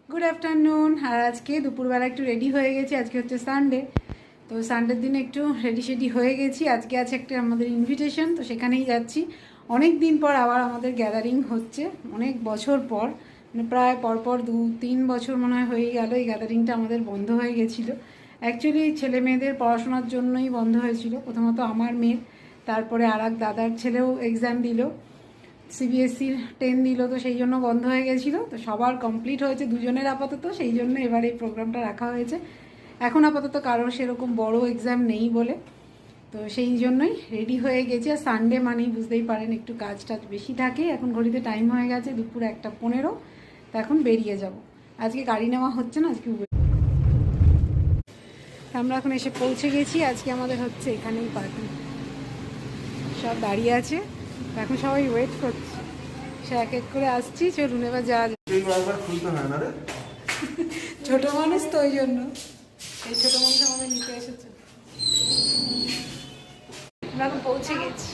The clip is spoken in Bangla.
Good afternoon. আর আজকে দুপুরবেলা একটু রেডি হয়ে গেছি, আজকে হচ্ছে সানডে। তো সানডের দিনে একটু রেডি হয়ে গেছি। আজকে আছে একটা আমাদের ইনভিটেশন, তো সেখানেই যাচ্ছি। অনেক দিন পর আবার আমাদের গ্যাদারিং হচ্ছে, অনেক বছর পর, মানে প্রায় পরপর 2-3 বছর মনে হয় হয়ে গেল এই গ্যাদারিংটা আমাদের বন্ধ হয়ে গেছিলো। অ্যাকচুয়ালি ছেলে মেয়েদের পড়াশোনার জন্যই বন্ধ হয়েছিল, প্রথমত আমার মেয়ের, তারপরে আর এক দাদার ছেলেও এক্সাম দিল, সিবিএসসির 10 দিল, তো সেই জন্য বন্ধ হয়ে গেছিলো। তো সবার কমপ্লিট হয়েছে, দুজনের আপাতত, সেই জন্য এবার এই প্রোগ্রামটা রাখা হয়েছে। এখন আপাতত কারোর সেরকম বড় এক্সাম নেই বলে, তো সেই জন্যই রেডি হয়ে গেছি। আর সানডে মানেই বুঝতেই পারেন একটু কাজ টাজ বেশি থাকে। এখন ঘড়িতে টাইম হয়ে গেছে দুপুর 1:15, তো এখন বেরিয়ে যাব। আজকে গাড়ি নেওয়া হচ্ছে না, আজকে আমরা এখন এসে পৌঁছে গেছি। আজকে আমাদের হচ্ছে এখানেই পার্টি, সব দাঁড়িয়ে আছে, এখন সবাই ওয়েট করছে, সে এক এক করে আসছি। চলুন এবার যাওয়া যায়। ছোট মানুষ তো ওই জন্য, এই ছোট মানুষ আমাদের নিতে এসেছে। আমরা এখন পৌঁছে গেছি।